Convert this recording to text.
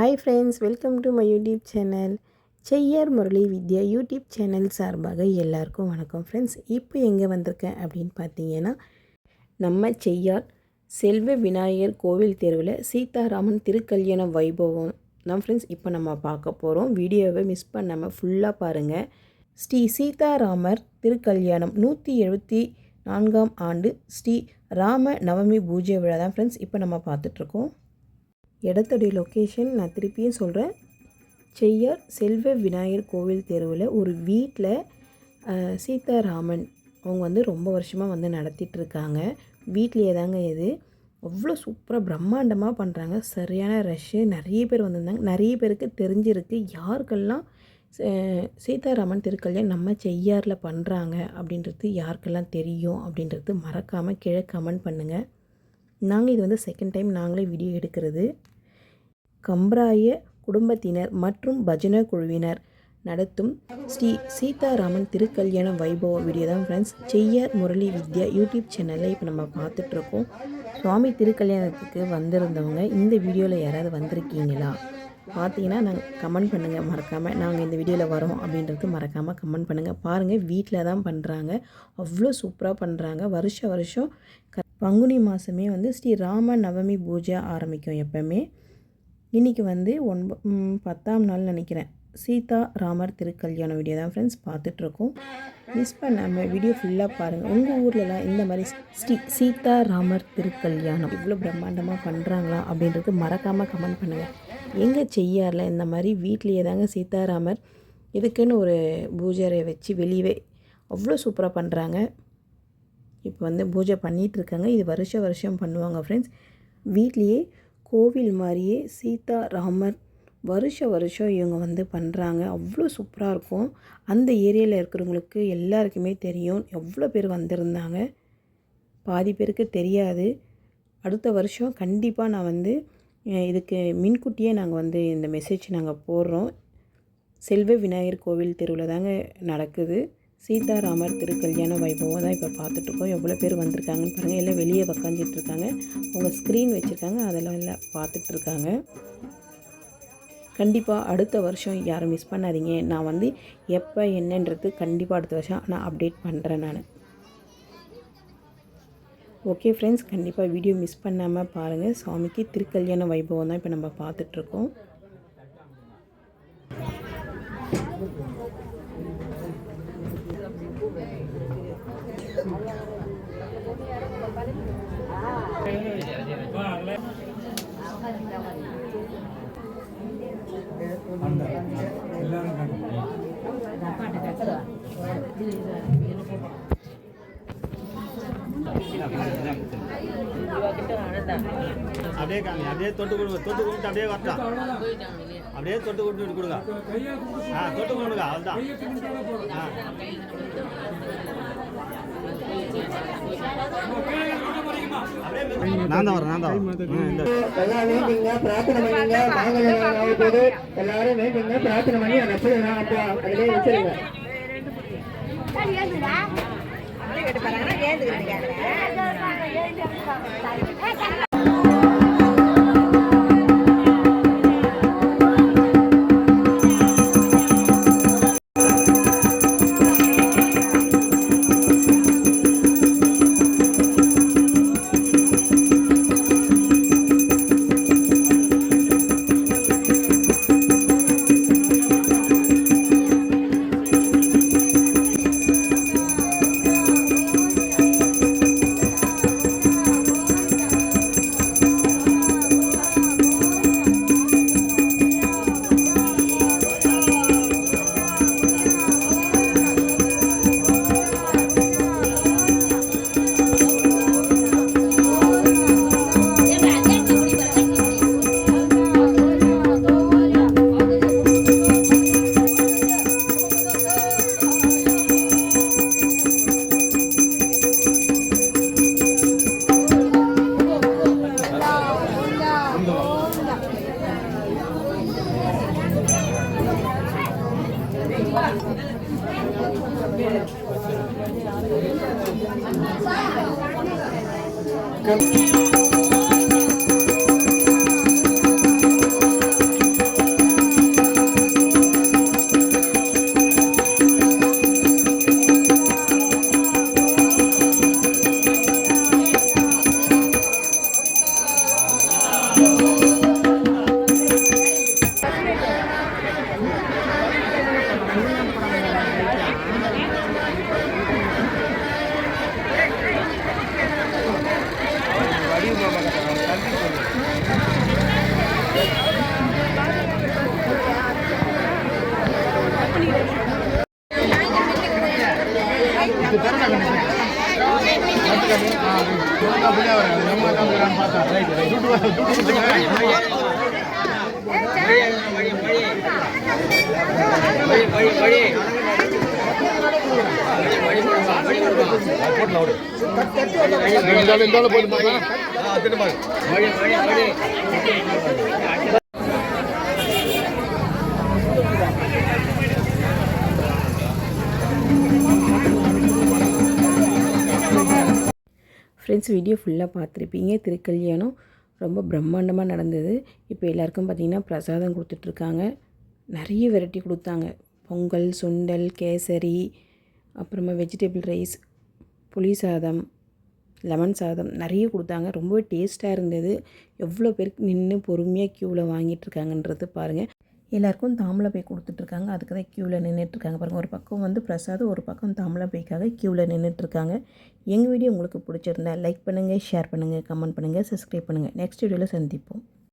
Hi friends, welcome to my YouTube channel. Cheyyar Murali Vidya YouTube channel சார்பாக எல்லாருக்கும் வணக்கம் friends. இப்போ எங்கே வந்திருக்கேன் அப்படின்னு பார்த்தீங்கன்னா, நம்ம செய்யார் செல்வ விநாயகர் கோவில் தெருவில் சீதாராமன் திருக்கல்யாண வைபவம் தான் ஃப்ரெண்ட்ஸ் இப்போ நம்ம பார்க்க போகிறோம். வீடியோவை மிஸ் பண்ணாமல் ஃபுல்லாக பாருங்கள். ஸ்ரீ சீதாராமர் திருக்கல்யாணம் 174ஆம் ஆண்டு ஸ்ரீ ராம நவமி பூஜை விழா தான் ஃப்ரெண்ட்ஸ் இப்போ நம்ம பார்த்துட்ருக்கோம். இடத்துடைய லொக்கேஷன் நான் திருப்பியும் சொல்கிறேன். செய்யார் செல்வ விநாயகர் கோவில் தெருவில் ஒரு வீட்டில் சீதாராமன் அவங்க ரொம்ப வருஷமாக நடத்திட்டுருக்காங்க. வீட்லேயே தாங்க இது. அவ்வளோ சூப்பராக பிரம்மாண்டமாக பண்ணுறாங்க. சரியான ரஷ்ஷு, நிறைய பேர் வந்திருந்தாங்க. நிறைய பேருக்கு தெரிஞ்சிருக்கு யாருக்கெல்லாம் சீதாராமன் திருக்கல்யாணம் நம்ம செய்யாரில் பண்ணுறாங்க அப்படின்றது யாருக்கெல்லாம் தெரியும் அப்படின்றது மறக்காமல் கீழே கமெண்ட் பண்ணுங்கள். நாங்கள் இது செகண்ட் டைம் நாங்களே வீடியோ எடுக்கிறது. கம்பராய குடும்பத்தினர் மற்றும் பஜனை குழுவினர் நடத்தும் ஸ்ரீ சீதாராமன் திருக்கல்யாண வைபவ வீடியோ தான் ஃப்ரெண்ட்ஸ் செய்யார் முரளி வித்யா யூடியூப் சேனலில் இப்போ நம்ம பார்த்துட்ருக்கோம். சுவாமி திருக்கல்யாணத்துக்கு வந்திருந்தவங்க இந்த வீடியோவில் யாராவது வந்திருக்கீங்களா? பார்த்தீங்கன்னா நாங்கள் கமெண்ட் பண்ணுங்கள் மறக்காமல். நாங்கள் இந்த வீடியோவில் வரோம் அப்படின்றது மறக்காமல் கமெண்ட் பண்ணுங்கள். பாருங்கள், வீட்டில் தான் பண்ணுறாங்க. அவ்வளோ சூப்பராக பண்ணுறாங்க. வருஷம் பங்குனி மாதமே ஸ்ரீ ராம நவமி பூஜை ஆரம்பிக்கும். எப்போவுமே இன்றைக்கி 10ஆம் நாள் நினைக்கிறேன். சீதா ராமர் திருக்கல்யாண வீடியோ தான் ஃப்ரெண்ட்ஸ் பார்த்துட்ருக்கோம். மிஸ் பண்ணாமல் வீடியோ ஃபுல்லாக பாருங்கள். உங்கள் ஊர்லலாம் இந்த மாதிரி ஸ்ரீ சீதா ராமர் திருக்கல்யாணம் இவ்வளோ பிரம்மாண்டமாக பண்ணுறாங்களா அப்படின்றது மறக்காமல் கமெண்ட் பண்ணுங்கள். எங்கே செய்யாரில் இந்த மாதிரி வீட்லேயே தாங்க சீதாராமர் இதுக்குன்னு ஒரு பூஜை வச்சு வெளியவே அவ்வளோ சூப்பராக பண்ணுறாங்க. இப்போ பூஜை பண்ணிகிட்ருக்காங்க. இது வருஷம் பண்ணுவாங்க ஃப்ரெண்ட்ஸ். வீட்லேயே கோவில் மாதிரியே சீதா ராமர் வருஷம் இவங்க பண்ணுறாங்க. அவ்வளோ சூப்பராக இருக்கும். அந்த ஏரியாவில் இருக்கிறவங்களுக்கு எல்லாருக்குமே தெரியும். எவ்வளோ பேர் வந்திருந்தாங்க. பாதி பேருக்கு தெரியாது. அடுத்த வருஷம் கண்டிப்பாக நான் இதுக்கு முன்கூட்டியே நாங்கள் இந்த மெசேஜ் நாங்கள் போடுறோம். செல்வ விநாயகர் கோவில் தெருவில் தாங்க நடக்குது. சீதாராமர் திருக்கல்யாண வைபவம் தான் இப்போ பார்த்துட்ருக்கோம். எவ்வளோ பேர் வந்திருக்காங்கன்னு பாருங்கள். எல்லாம் வெளியே உக்காந்துட்ருக்காங்க. உங்கள் ஸ்க்ரீன் வச்சுருக்காங்க, அதெல்லாம் எல்லாம் பார்த்துட்ருக்காங்க. கண்டிப்பாக அடுத்த வருஷம் யாரும் மிஸ் பண்ணாதீங்க. நான் எப்போ என்னன்றது கண்டிப்பாக அடுத்த வருஷம் நான் அப்டேட் பண்ணுறேன் நான். ஓகே ஃப்ரெண்ட்ஸ், கண்டிப்பாக வீடியோ மிஸ் பண்ணாமல் பாருங்கள். சுவாமிக்கு திருக்கல்யாண வைபவம் தான் இப்போ நம்ம பார்த்துட்ருக்கோம். அப்படியே தொட்டு கொடுத்து அப்படியே வரட்டா. அப்படியே தொட்டு கொடுத்து கொடுங்க. தொட்டு கொடுங்க. அதுதான் நான் தான் வரேன். எல்லாம் வேண்டிங்க பிரார்த்தனை பண்ணிங்க. மாங்கல்யம் போது எல்லாரும் வேண்டிங்க பிரார்த்தனை பண்ணி அதிலே வச்சிருங்க. ஃப்ரெண்ட்ஸ், வீடியோ ஃபுல்லாக பார்த்துருப்பீங்க. திருக்கல்யாணம் ரொம்ப பிரம்மாண்டமாக நடந்தது. இப்போ எல்லாருக்கும் பார்த்திங்கன்னா பிரசாதம் கொடுத்துட்ருக்காங்க. நிறைய வெரைட்டி கொடுத்தாங்க. பொங்கல், சுண்டல், கேசரி, அப்புறமா வெஜிடபிள் ரைஸ், புளி சாதம், லெமன் சாதம் நிறைய கொடுத்தாங்க. ரொம்பவே டேஸ்ட்டாக இருந்தது. எவ்வளோ பேருக்கு நின்று பொறுமையாக க்யூவில் வாங்கிட்டுருக்காங்கன்றது பாருங்கள். எல்லாருக்கும் தாம்பூலப்பை கொடுத்துட்ருக்காங்க. அதுக்கு தான் க்யூவில் நின்றுட்டுருக்காங்க பாருங்கள். ஒரு பக்கம் வந்து பிரசாதம், ஒரு பக்கம் தாம்பூலப்பைக்காக க்யூவில் நின்றுட்டுருக்காங்க. எங்கள் வீடியோ உங்களுக்கு பிடிச்சிருந்தா லைக் பண்ணுங்கள், ஷேர் பண்ணுங்கள், கமெண்ட் பண்ணுங்கள், சப்ஸ்கிரைப் பண்ணுங்கள். நெக்ஸ்ட் வீடியோவில் சந்திப்போம்.